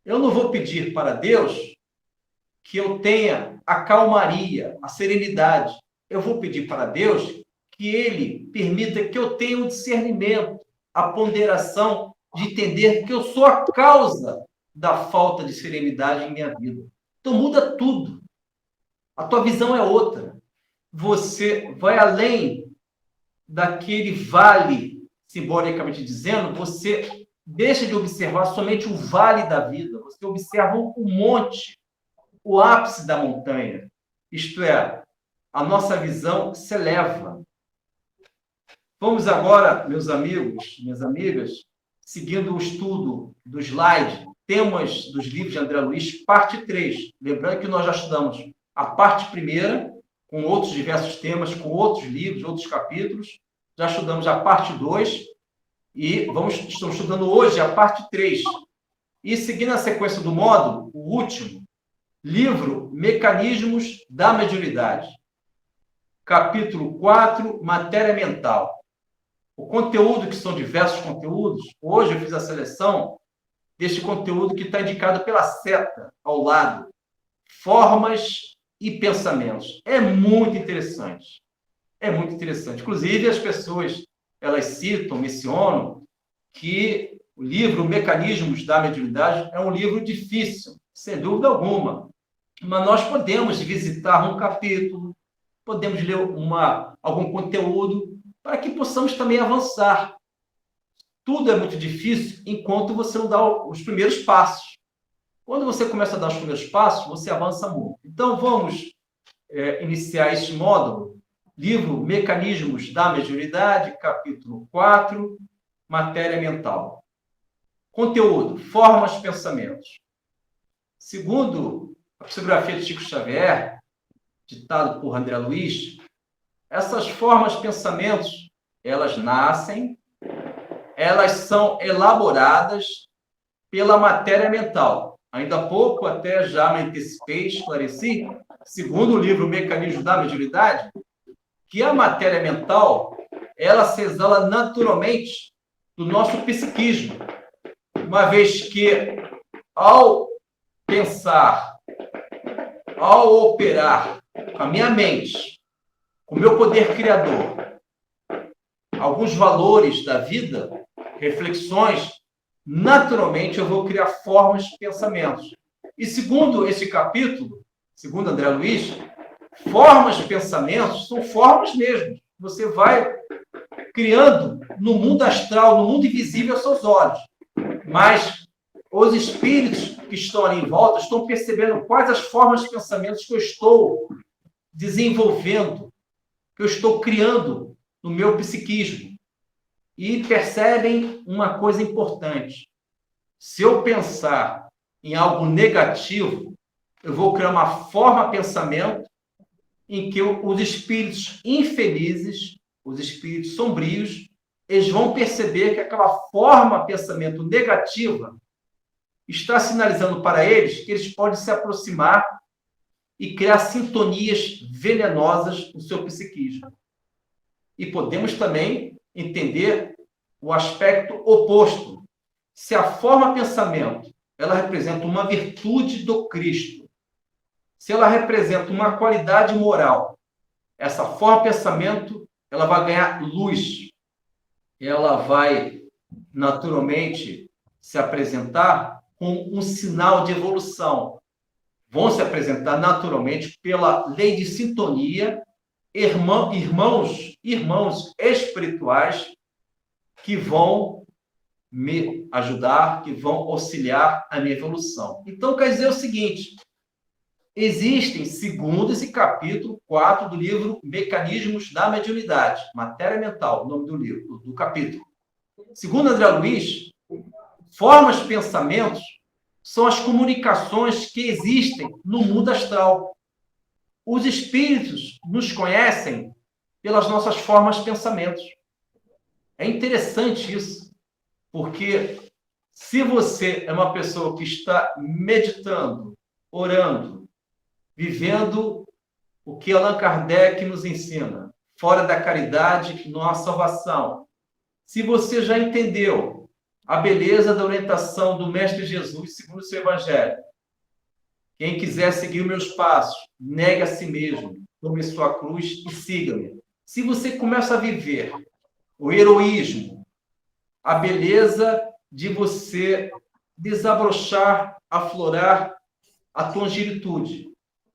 Eu não vou pedir para Deus que eu tenha a calmaria, a serenidade. Eu vou pedir para Deus que Ele permita que eu tenha o discernimento, a ponderação de entender que eu sou a causa da falta de serenidade em minha vida. Então muda tudo. A tua visão é outra. Você vai além daquele vale, simbolicamente dizendo, você deixa de observar somente o vale da vida, você observa o monte, o ápice da montanha. Isto é, a nossa visão se eleva. Vamos agora, meus amigos, minhas amigas, seguindo o estudo do slide, temas dos livros de André Luiz, parte 3. Lembrando que nós já estudamos a parte primeira, com outros diversos temas, com outros livros, outros capítulos. Já estudamos a parte 2 e estamos estudando hoje a parte 3. E seguindo a sequência do módulo, o último, livro Mecanismos da Mediunidade. Capítulo 4, Matéria Mental. O conteúdo, que são diversos conteúdos, hoje eu fiz a seleção deste conteúdo que está indicado pela seta ao lado. Formas e pensamentos. É muito interessante. É muito interessante. Inclusive, as pessoas, elas citam, mencionam que o livro Mecanismos da Mediunidade é um livro difícil, sem dúvida alguma. Mas nós podemos visitar um capítulo, podemos ler algum conteúdo, para que possamos também avançar. Tudo é muito difícil enquanto você não dá os primeiros passos. Quando você começa a dar os primeiros passos, você avança muito. Então, vamos iniciar este módulo. Livro Mecanismos da Mediunidade, capítulo 4, Matéria Mental. Conteúdo, formas, pensamentos. Segundo a psicografia de Chico Xavier, ditado por André Luiz, essas formas, pensamentos, elas nascem, elas são elaboradas pela matéria mental. Ainda há pouco, até já me antecipei, esclareci, segundo o livro Mecanismos da Mediunidade, que a matéria mental, ela se exala naturalmente do nosso psiquismo, uma vez que, ao pensar, ao operar com a minha mente, com o meu poder criador, alguns valores da vida, reflexões, naturalmente eu vou criar formas de pensamentos. E segundo esse capítulo, segundo André Luiz, formas de pensamentos são formas mesmo. Você vai criando no mundo astral, no mundo invisível aos seus olhos. Mas os espíritos que estão ali em volta estão percebendo quais as formas de pensamentos que eu estou desenvolvendo, que eu estou criando no meu psiquismo. E percebem uma coisa importante. Se eu pensar em algo negativo, eu vou criar uma forma de pensamento em que os espíritos infelizes, os espíritos sombrios, eles vão perceber que aquela forma de pensamento negativa está sinalizando para eles que eles podem se aproximar e criar sintonias venenosas no seu psiquismo. E podemos também entender o aspecto oposto. Se a forma de pensamento ela representa uma virtude do Cristo, se ela representa uma qualidade moral, essa forma de pensamento ela vai ganhar luz, ela vai naturalmente se apresentar com um sinal de evolução. vão se apresentar naturalmente pela lei de sintonia, irmãos espirituais que vão me ajudar, que vão auxiliar a minha evolução. Então, quer dizer o seguinte, existem, segundo esse capítulo 4 do livro Mecanismos da Mediunidade, Matéria Mental, o nome do livro, do capítulo. Segundo André Luiz, formas, pensamentos são as comunicações que existem no mundo astral. Os espíritos nos conhecem pelas nossas formas, pensamentos. É interessante isso, porque se você é uma pessoa que está meditando, orando, vivendo o que Allan Kardec nos ensina, fora da caridade não há salvação. Se você já entendeu a beleza da orientação do Mestre Jesus, segundo o seu Evangelho, quem quiser seguir os meus passos, negue a si mesmo, tome sua cruz e siga-me. Se você começa a viver o heroísmo, a beleza de você desabrochar, aflorar a tua angelitude,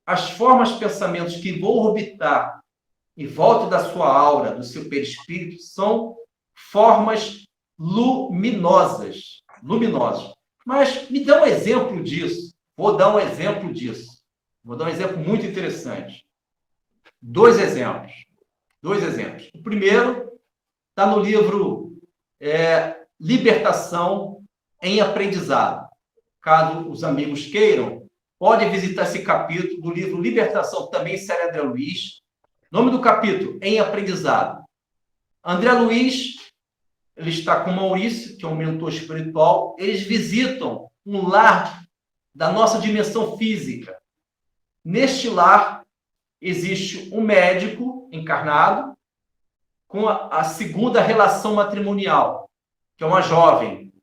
as formas, pensamentos que vão orbitar em volta da sua aura, do seu perispírito, são formas luminosas. Mas me dá um exemplo disso. Vou dar um exemplo disso. Vou dar um exemplo muito interessante. Dois exemplos. O primeiro está no livro Libertação em Aprendizado. Caso os amigos queiram, podem visitar esse capítulo do livro Libertação, também série André Luiz. Nome do capítulo, Em Aprendizado. André Luiz, ele está com Maurício, que é um mentor espiritual. Eles visitam um lar da nossa dimensão física. Neste lar, existe um médico encarnado com a segunda relação matrimonial, que é uma jovem.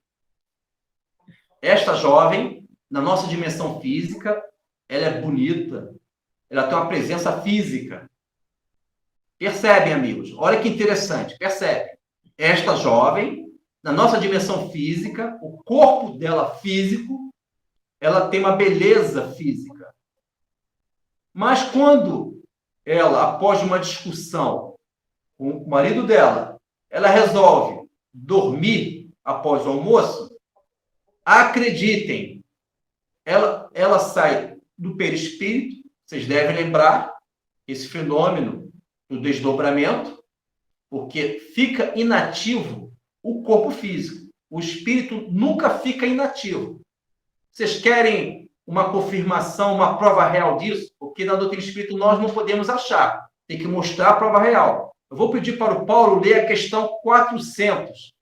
Esta jovem, na nossa dimensão física, ela é bonita, ela tem uma presença física. Percebem, amigos? Olha que interessante, percebem? Esta jovem, na nossa dimensão física, o corpo dela físico, ela tem uma beleza física. Mas quando ela, após uma discussão com o marido dela, ela resolve dormir após o almoço, acreditem, ela sai do perispírito, vocês devem lembrar esse fenômeno do desdobramento, porque fica inativo o corpo físico. O espírito nunca fica inativo. Vocês querem uma confirmação, uma prova real disso? Porque na doutrina espírita nós não podemos achar. Tem que mostrar a prova real. Eu vou pedir para o Paulo ler a questão 400,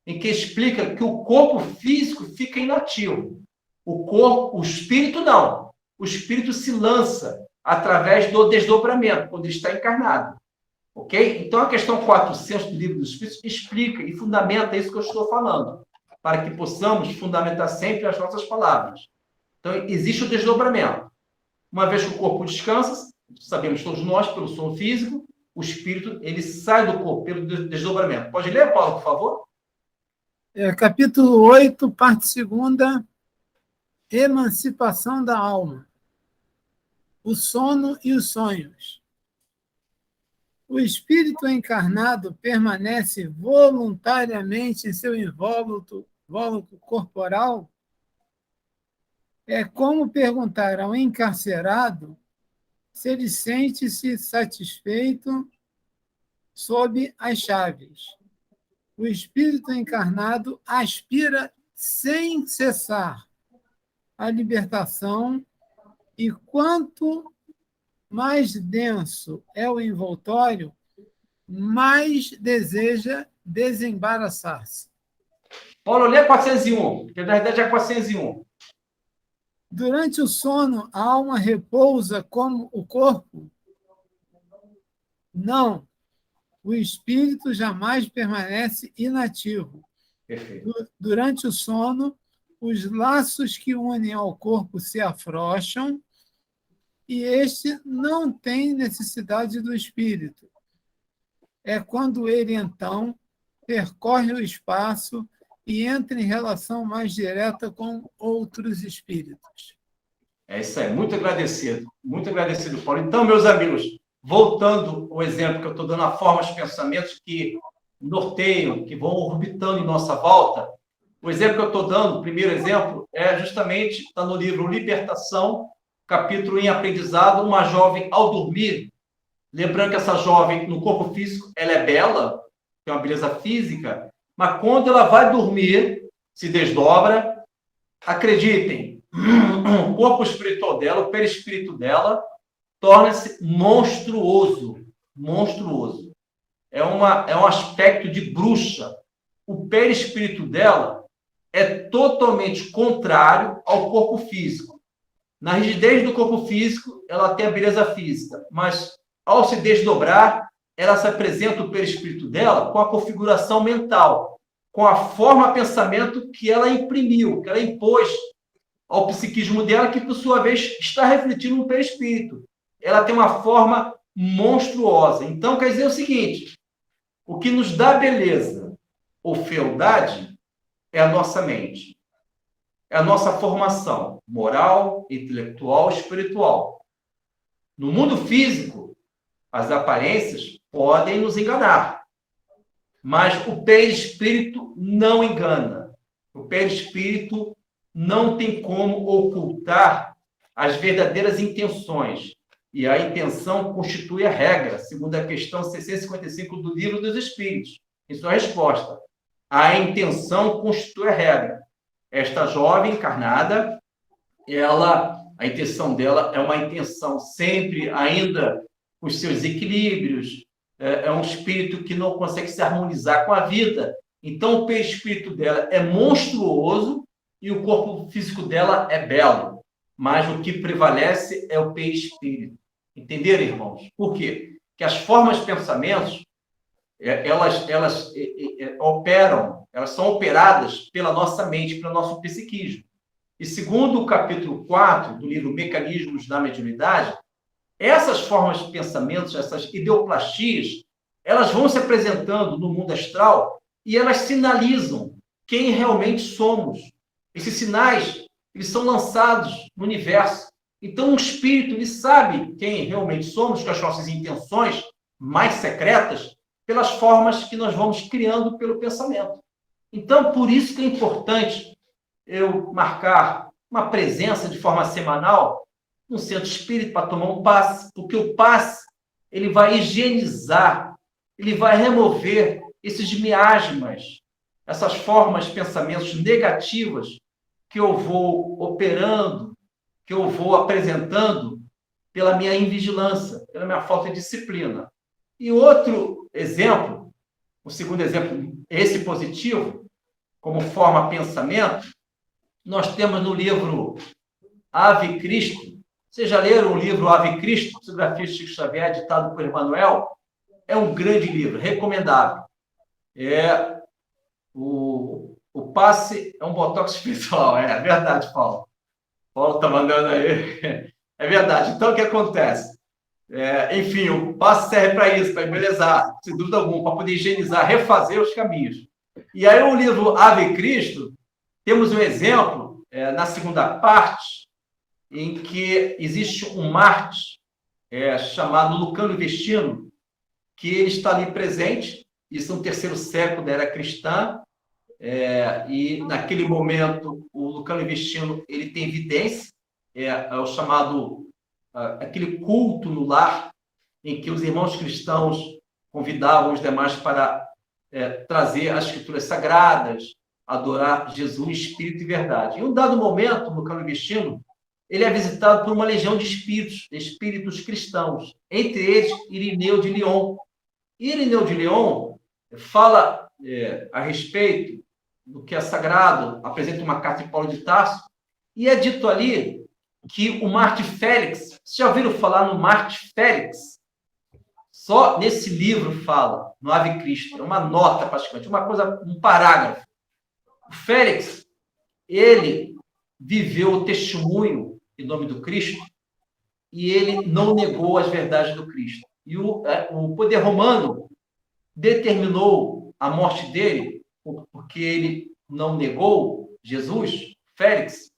em que explica que o corpo físico fica inativo. O espírito não. O espírito se lança através do desdobramento, quando ele está encarnado. Ok? Então, a questão 400 do Livro dos Espíritos explica e fundamenta isso que eu estou falando, para que possamos fundamentar sempre as nossas palavras. Então, existe o desdobramento. Uma vez que o corpo descansa, sabemos todos nós, pelo som físico, o espírito ele sai do corpo pelo desdobramento. Pode ler, Paulo, por favor? Capítulo 8, parte 2, Emancipação da alma. O sono e os sonhos. O espírito encarnado permanece voluntariamente em seu invólucro corporal? É como perguntar ao encarcerado se ele sente-se satisfeito sob as chaves. O espírito encarnado aspira sem cessar a libertação, e quanto mais denso é o envoltório, mais deseja desembaraçar-se. Paulo, lê 401, que na verdade é 401. Durante o sono, a alma repousa como o corpo? Não. O espírito jamais permanece inativo. Perfeito. Durante o sono, os laços que unem ao corpo se afrouxam e este não tem necessidade do espírito. É quando ele, então, percorre o espaço e entra em relação mais direta com outros espíritos. É isso aí, muito agradecido, Paulo. Então, meus amigos, voltando ao exemplo que eu estou dando, a formas de pensamentos que norteiam, que vão orbitando em nossa volta, o exemplo que eu estou dando, o primeiro exemplo, é justamente, está no livro Libertação, capítulo em aprendizado, uma jovem ao dormir, lembrando que essa jovem, no corpo físico, ela é bela, tem uma beleza física, mas quando ela vai dormir, se desdobra, acreditem, o corpo espiritual dela, o perispírito dela, torna-se monstruoso. Monstruoso. É um aspecto de bruxa. O perispírito dela é totalmente contrário ao corpo físico. Na rigidez do corpo físico, ela tem a beleza física, mas ao se desdobrar, ela se apresenta o perispírito dela com a configuração mental, com a forma pensamento que ela imprimiu, que ela impôs ao psiquismo dela, que, por sua vez, está refletindo no perispírito. Ela tem uma forma monstruosa. Então, quer dizer o seguinte, o que nos dá beleza ou fealdade é a nossa mente. É a nossa formação moral, intelectual, espiritual. No mundo físico, as aparências podem nos enganar, mas o perispírito não engana. O perispírito não tem como ocultar as verdadeiras intenções. E a intenção constitui a regra, segundo a questão 655 do Livro dos Espíritos. Em sua resposta, a intenção constitui a regra. Esta jovem encarnada, a intenção dela é uma intenção sempre ainda com os seus equilíbrios, é um espírito que não consegue se harmonizar com a vida. Então, o perispírito dela é monstruoso e o corpo físico dela é belo. Mas o que prevalece é o perispírito. Entenderam, irmãos? Por quê? Porque as formas de pensamentos, elas operam, elas são operadas pela nossa mente, pelo nosso psiquismo. E segundo o capítulo 4 do livro Mecanismos da Mediunidade, essas formas de pensamentos, essas ideoplastias, elas vão se apresentando no mundo astral e elas sinalizam quem realmente somos. Esses sinais, eles são lançados no universo. Então, o espírito, ele sabe quem realmente somos, com as nossas intenções mais secretas, pelas formas que nós vamos criando pelo pensamento. Então, por isso que é importante eu marcar uma presença de forma semanal no centro espírita para tomar um passe, porque o passe, ele vai higienizar, ele vai remover esses miasmas, essas formas de pensamentos negativas que eu vou operando, que eu vou apresentando pela minha invigilância, pela minha falta de disciplina. E outro exemplo, o segundo exemplo, esse positivo, como forma pensamento, nós temos no livro Ave Cristo. Vocês já leram o livro Ave Cristo, psicografia de Chico Xavier, ditado por Emmanuel? É um grande livro, recomendável. O passe é um botox espiritual, é verdade, Paulo. Paulo está mandando aí. É verdade. Então, o que acontece? Enfim, o passe serve para isso, para embelezar, sem dúvida alguma, para poder higienizar, refazer os caminhos. E aí, o livro Ave Cristo, temos um exemplo, na segunda parte, em que existe um Marte chamado Lucano Vestino, que ele está ali presente, isso no terceiro século da era cristã, e naquele momento o Lucano Vestino ele tem evidência, é o chamado aquele culto no lar, em que os irmãos cristãos convidavam os demais para trazer as escrituras sagradas, adorar Jesus, Espírito e Verdade. Em um dado momento, o Lucano Vestino ele é visitado por uma legião de espíritos cristãos, entre eles Irineu de Lyon. Irineu de Lyon fala a respeito do que é sagrado, apresenta uma carta de Paulo de Tarso, e é dito ali que o Marte Félix, vocês já ouviram falar no Marte Félix? Só nesse livro fala, no Ave Cristo, é uma nota praticamente, uma coisa, um parágrafo. O Félix, ele viveu o testemunho em nome do Cristo e ele não negou as verdades do Cristo. E o poder romano determinou a morte dele porque ele não negou Jesus, Félix,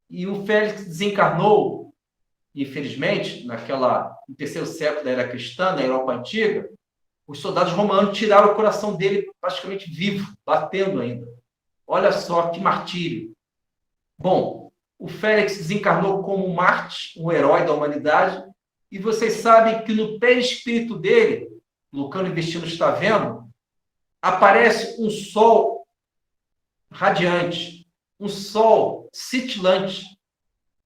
E o Félix desencarnou, infelizmente, no terceiro século da era cristã, na Europa Antiga, os soldados romanos tiraram o coração dele praticamente vivo, batendo ainda. Olha só que martírio. Bom, o Félix desencarnou como um Marte, um herói da humanidade, e vocês sabem que no perispírito dele, Lucano Investino está vendo, aparece um sol radiante, um sol cintilante.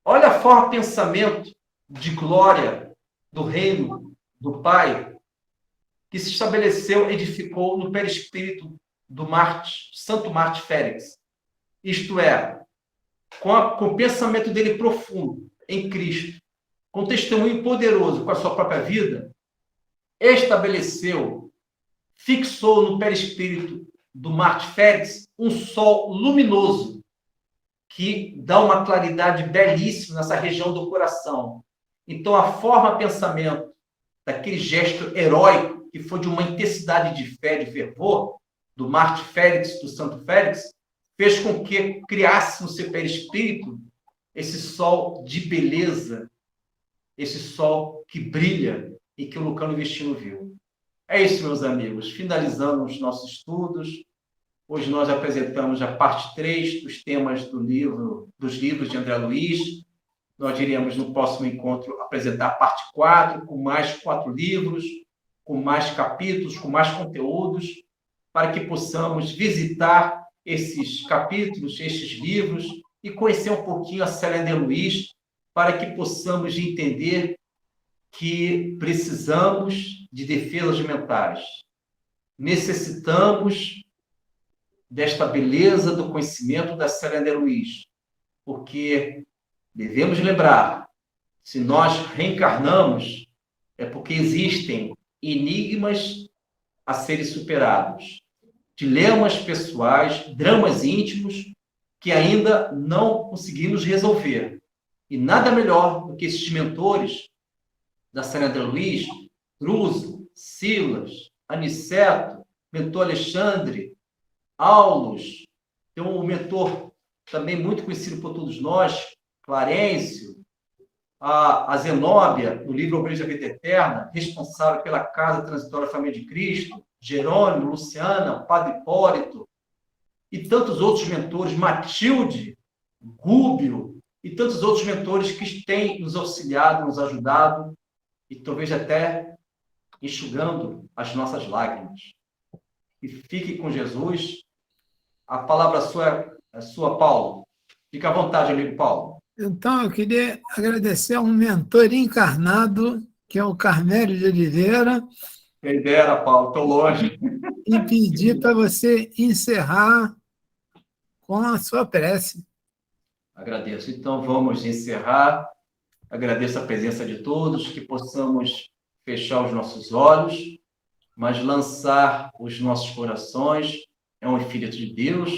Olha a forma de pensamento de glória do reino do Pai, que se estabeleceu, edificou no perispírito do Marte, Santo Marte Félix. Isto é, com o pensamento dele profundo em Cristo, com testemunho poderoso com a sua própria vida, estabeleceu, fixou no perispírito do Marte Félix um sol luminoso que dá uma claridade belíssima nessa região do coração. Então, a forma de pensamento daquele gesto heróico, que foi de uma intensidade de fé, de fervor, do Marte Félix, do Santo Félix, fez com que criasse no seu perispírito esse sol de beleza, esse sol que brilha e que o Lucano Investino viu. É isso, meus amigos. Finalizamos os nossos estudos. Hoje nós apresentamos a parte 3 dos temas dos livros de André Luiz. Nós iremos, no próximo encontro, apresentar a parte 4, com mais 4 livros, com mais capítulos, com mais conteúdos, para que possamos visitar esses capítulos, estes livros, e conhecer um pouquinho a série André Luiz, para que possamos entender que precisamos de defesas mentais. Necessitamos desta beleza do conhecimento da série André Luiz, porque devemos lembrar, se nós reencarnamos, é porque existem enigmas a serem superados, dilemas pessoais, dramas íntimos que ainda não conseguimos resolver. E nada melhor do que esses mentores da série André Luiz, Druso, Silas, Aniceto, mentor Alexandre, Aulus, tem um mentor também muito conhecido por todos nós, Clarencio, a Zenóbia, no livro Obreiros da Vida Eterna, responsável pela Casa Transitória Família de Cristo, Jerônimo, Luciana, Padre Hipólito, e tantos outros mentores, Matilde, Gúbio, e tantos outros mentores que têm nos auxiliado, nos ajudado, e talvez até enxugando as nossas lágrimas. E fique com Jesus. A palavra é sua, Paulo. Fica à vontade, amigo Paulo. Então, eu queria agradecer a um mentor encarnado, que é o Carmélio de Oliveira. Quem dera, Paulo, estou longe. E pedir para você encerrar com a sua prece. Agradeço. Então, vamos encerrar. Agradeço a presença de todos, que possamos fechar os nossos olhos, mas lançar os nossos corações é um Filho de Deus,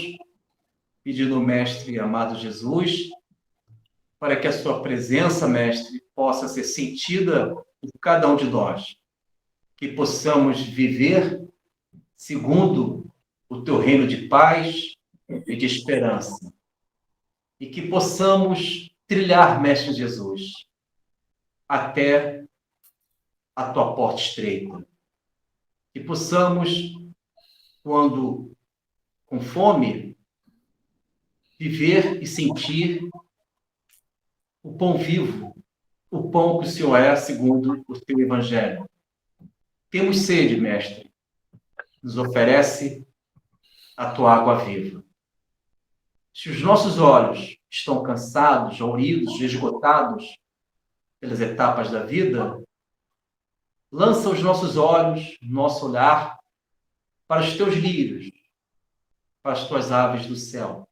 pedindo ao Mestre amado Jesus, para que a sua presença, Mestre, possa ser sentida por cada um de nós, que possamos viver segundo o teu reino de paz e de esperança, e que possamos trilhar, Mestre Jesus, até a tua porta estreita, que possamos, quando com fome, viver e sentir o pão vivo, o pão que o Senhor é, segundo o teu evangelho. Temos sede, Mestre, nos oferece a tua água viva. Se os nossos olhos estão cansados, jauridos, esgotados pelas etapas da vida, lança os nossos olhos, nosso olhar para os teus lírios, para as tuas aves do céu.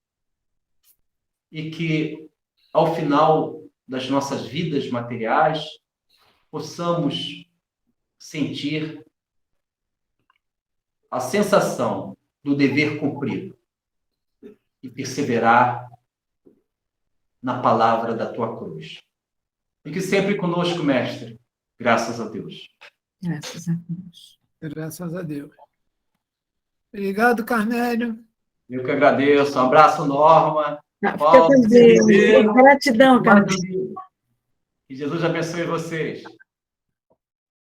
E que, ao final das nossas vidas materiais, possamos sentir a sensação do dever cumprido e perseverar na palavra da tua cruz. Fique sempre conosco, Mestre. Graças a Deus. Graças a Deus. Graças a Deus. Obrigado, Carmélio. Eu que agradeço. Um abraço, Norma. Fica com Deus. Gratidão, Carlos. Que Jesus abençoe vocês.